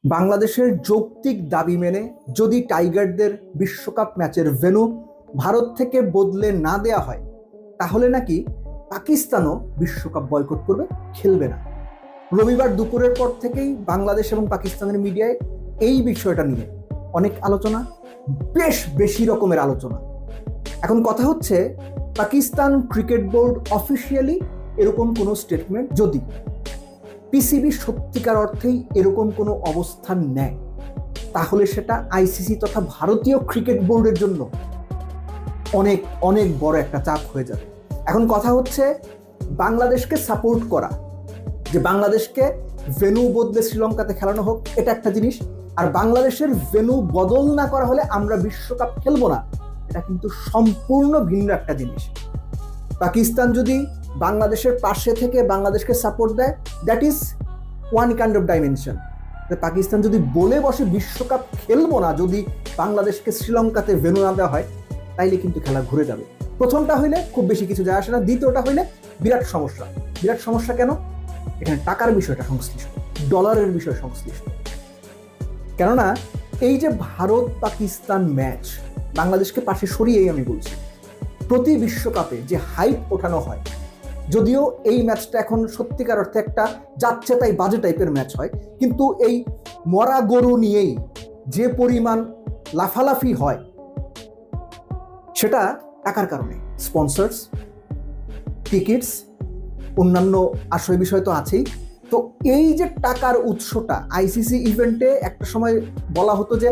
বাংলাদেশের যৌক্তিক দাবি মেনে যদি টাইগারদের বিশ্বকাপ ম্যাচের ভেন্যু ভারত থেকে বদলে না দেয়া হয়, তাহলে নাকি পাকিস্তানও বিশ্বকাপ বয়কট করবে, খেলবে না। রবিবার দুপুরের পর থেকেই বাংলাদেশ এবং পাকিস্তানের মিডিয়ায় এই বিষয়টা নিয়ে অনেক আলোচনা, বেশ বেশি রকমের আলোচনা। এখন কথা হচ্ছে, পাকিস্তান ক্রিকেট বোর্ড অফিসিয়ালি এরকম কোনো স্টেটমেন্ট যদি পিসিবি সত্যিকার অর্থেই এরকম কোনো অবস্থান নেয়, তাহলে সেটা আইসিসি তথা ভারতীয় ক্রিকেট বোর্ডের জন্য অনেক অনেক বড় একটা চাপ হয়ে যাবে। এখন কথা হচ্ছে, বাংলাদেশকে সাপোর্ট করা, যে বাংলাদেশকে ভেন্যু বদলে শ্রীলঙ্কাতে খেলানো হোক, এটা একটা জিনিস। আর বাংলাদেশের ভেন্যু বদল না করা হলে আমরা বিশ্বকাপ খেলবো না, এটা কিন্তু সম্পূর্ণ ভিন্ন একটা জিনিস। পাকিস্তান যদি বাংলাদেশের পাশে থেকে বাংলাদেশকে সাপোর্ট দেয়, that is one kind of dimension. Pakistan যদি বলে বসে বিশ্বকাপ খেলবো না যদি বাংলাদেশকে শ্রীলঙ্কাতে ভেন্যু না দেওয়া হয়, তাইলে কিন্তু খেলা ঘুরে যাবে। প্রথমটা হইলে খুব বেশি কিছু যায় আসে না, দ্বিতীয়টা হইলে বিরাট সমস্যা। বিরাট সমস্যা কেন? এখানে টাকার বিষয়টা সংশ্লিষ্ট, ডলারের বিষয় সংশ্লিষ্ট। কেননা এই যে ভারত পাকিস্তান ম্যাচ, বাংলাদেশকে পাশে সরিয়েই আমি বলছি, প্রতি বিশ্বকাপে যে হাইপ ওঠানো হয়, যদিও এই ম্যাচটা এখন সত্যিকার অর্থে একটা যাচ্ছে তাই বাজে টাইপের ম্যাচ হয়, কিন্তু এই মরা গরু নিয়েই যে পরিমাণ লাফালাফি হয়, সেটা টাকার কারণে। স্পন্সর্স, টিকিটস, অন্যান্য আশয় বিষয় তো আছেই। তো এই যে টাকার উৎসটা, আইসিসি ইভেন্টে একটা সময় বলা হতো যে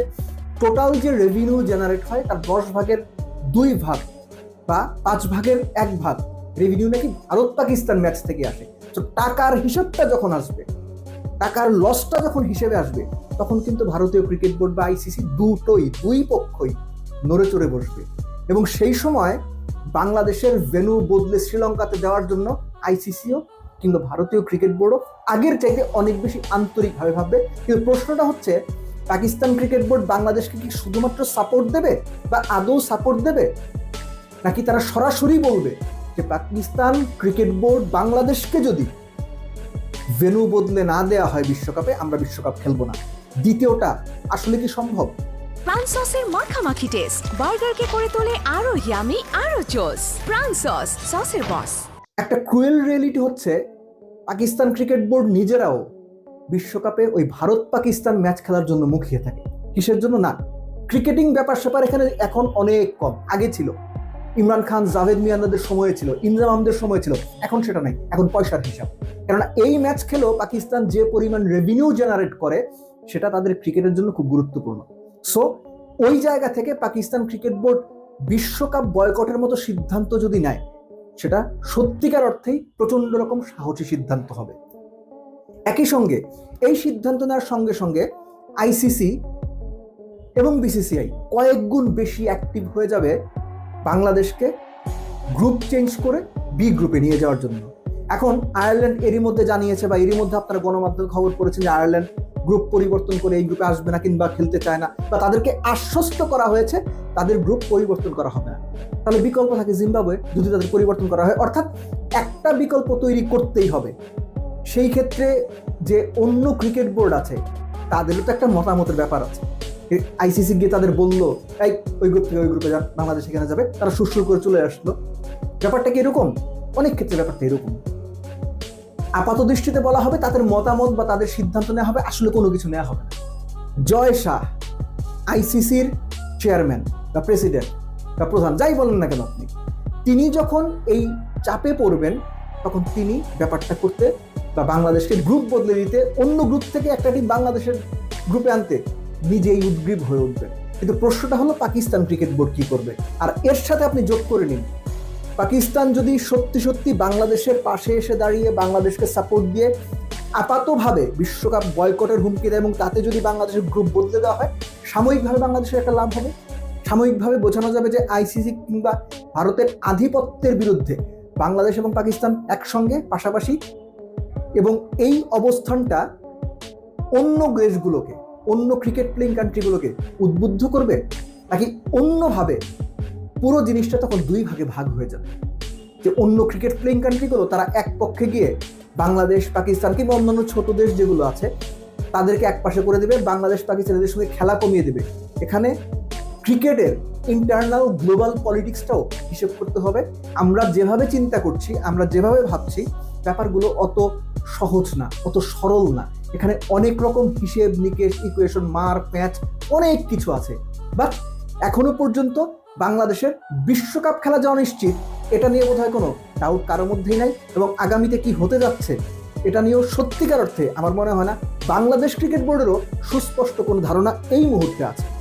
টোটাল যে রেভিনিউ জেনারেট হয় তার 10 ভাগের 2 ভাগ বা 5 ভাগের 1 ভাগ রেভিনিউ নাকি ভারত পাকিস্তান ম্যাচ থেকে আসে। তো টাকার হিসাবটা যখন আসবে, টাকার লসটা যখন হিসেবে আসবে, তখন কিন্তু ভারতীয় ক্রিকেট বোর্ড বা আইসিসি দুই পক্ষই নড়ে চড়ে বসবে। এবং সেই সময় বাংলাদেশের ভেন্যু বদলে শ্রীলঙ্কাতে দেওয়ার জন্য আইসিসিও কিংবা ভারতীয় ক্রিকেট বোর্ডও আগের চাইতে অনেক বেশি আন্তরিকভাবে ভাববে। কিন্তু প্রশ্নটা হচ্ছে, পাকিস্তান ক্রিকেট বোর্ড বাংলাদেশকে কি শুধুমাত্র সাপোর্ট দেবে বা আদৌ সাপোর্ট দেবে, নাকি তারা সরাসরি বলবে যে পাকিস্তান ক্রিকেট বোর্ড বাংলাদেশকে যদি ভেন্যু বদলে না দেওয়া হয় বিশ্বকাপে, আমরা বিশ্বকাপ খেলবো না? দ্বিতীয়টা আসলে কি সম্ভব? প্রাণ সসের মাখামাখি টেস্ট বার্গারকে করে তোলে আরো ইয়ামি, আরো জোস। প্রাণ সস, সসের বস। একটা ক্রুয়েল রিয়েলিটি হচ্ছে, পাকিস্তান ক্রিকেট বোর্ড নিজেরাও বিশ্বকাপে ওই ভারত পাকিস্তান ম্যাচ খেলার জন্য মুখিয়ে থাকে। কিসের জন্য? না, ক্রিকেটিং ব্যাপার স্যাপার এখানে এখন অনেক কম। আগে ছিল, ইমরান খান, জাভেদ মিয়ানদের সময় ছিল, ইনজাম আহমেদের সময় ছিল, এখন সেটা নাই। এখন পয়সার হিসাব। কেননা এই ম্যাচ খেলেও পাকিস্তান যে পরিমাণ রেভিনিউ জেনারেট করে, সেটা তাদের ক্রিকেটের জন্য খুব গুরুত্বপূর্ণ। সো ওই জায়গা থেকে পাকিস্তান ক্রিকেট বোর্ড বিশ্বকাপ বয়কটের মতো সিদ্ধান্ত যদি নেয়, সেটা সত্যিকার অর্থেই প্রচন্ড রকম সাহসী সিদ্ধান্ত হবে। একই সঙ্গে এই সিদ্ধান্ত নেওয়ার সঙ্গে সঙ্গে আইসিসি এবং বিসিসিআই কয়েক গুণ বেশি অ্যাক্টিভ হয়ে যাবে বাংলাদেশকে গ্রুপ চেঞ্জ করে বি গ্রুপে নিয়ে যাওয়ার জন্য। এখন আয়ারল্যান্ড এরই মধ্যে জানিয়েছে, বা এরই মধ্যে আপনারা গণমাধ্যমে খবর পড়েছেন যে আয়ারল্যান্ড গ্রুপ পরিবর্তন করে এই গ্রুপে আসবে না কিংবা খেলতে চায় না, বা তাদেরকে আশ্বস্ত করা হয়েছে তাদের গ্রুপ পরিবর্তন করা হবে না। তাহলে বিকল্প থাকে জিম্বাবুয়ে, যদি তাদের পরিবর্তন করা হয়, অর্থাৎ একটা বিকল্প তৈরি করতেই হবে। সেই ক্ষেত্রে যে অন্য ক্রিকেট বোর্ড আছে, তাদেরও তো একটা মতামতের ব্যাপার আছে। আইসিসি গিয়ে তাদের বললো, এই ওই গ্রুপ থেকে ওই গ্রুপে যান, বাংলাদেশ এখানে যাবে, তারা সুরসুর করে চলে আসলো। ব্যাপারটা কি এরকম? অনেক ক্ষেত্রে ব্যাপারটা এরকম। আপাত দৃষ্টিতে বলা হবে তাদের মতামত বা তাদের সিদ্ধান্ত নেওয়া হবে, আসলে কোনো কিছু নেওয়া হবে না। জয় শাহ, আইসিসির চেয়ারম্যান বা প্রেসিডেন্ট বা প্রধান, যাই বলেন না কেন আপনি, তিনি যখন এই চাপে পড়বেন, তখন তিনি ব্যাপারটা করতে বা বাংলাদেশকে গ্রুপ বদলে দিতে, অন্য গ্রুপ থেকে একটা টিম বাংলাদেশের গ্রুপে আনতে নিজেই উদ্গ্রীব হয়ে উঠবেন। কিন্তু প্রশ্নটা হলো, পাকিস্তান ক্রিকেট বোর্ড কি করবে? আর এর সাথে আপনি যোগ করে নিন, পাকিস্তান যদি সত্যি সত্যি বাংলাদেশের পাশে এসে দাঁড়িয়ে বাংলাদেশকে সাপোর্ট দিয়ে আপাতভাবে বিশ্বকাপ বয়কটের হুমকি দেয়, এবং তাতে যদি বাংলাদেশের গ্রুপ বদলে দেওয়া হয়, সাময়িকভাবে বাংলাদেশের একটা লাভ হবে। সাময়িকভাবে বোঝানো যাবে যে আইসিসি কিংবা ভারতের আধিপত্যের বিরুদ্ধে বাংলাদেশ এবং পাকিস্তান একসঙ্গে, পাশাপাশি। এবং এই অবস্থানটা অন্য দেশগুলোকে, অন্য ক্রিকেট প্লেইং কান্ট্রিগুলোকে উদ্বুদ্ধ করবে, নাকি অন্যভাবে পুরো জিনিসটা তখন 2 ভাগে ভাগ হয়ে যাবে। যে অন্য ক্রিকেট প্লেইং কান্ট্রিগুলো তারা এক পক্ষে গিয়ে বাংলাদেশ, পাকিস্তান কিংবা অন্যান্য ছোট দেশ যেগুলো আছে, তাদেরকে একপাশে করে দেবে, বাংলাদেশ পাকিস্তানের সঙ্গে খেলা কমিয়ে দেবে। এখানে ক্রিকেটের ইন্টারনাল গ্লোবাল পলিটিক্সটাও হিসেব করতে হবে। আমরা যেভাবে চিন্তা করছি, আমরা যেভাবে ভাবছি, ব্যাপারগুলো অত সহজ না, অত সরল না। এখানে অনেক রকম হিসেব নিকেশ, ইকুয়েশন, মার প্যাচ, অনেক কিছু আছে। বাট এখনো পর্যন্ত বাংলাদেশের বিশ্বকাপ খেলা যে অনিশ্চিত, এটা নিয়ে বোধহয় কোনো ডাউট কারোর মধ্যেই নাই। এবং আগামীতে কি হতে যাচ্ছে এটা নিয়েও সত্যিকার অর্থে আমার মনে হয় না বাংলাদেশ ক্রিকেট বোর্ডেরও সুস্পষ্ট কোনো ধারণা এই মুহূর্তে আছে।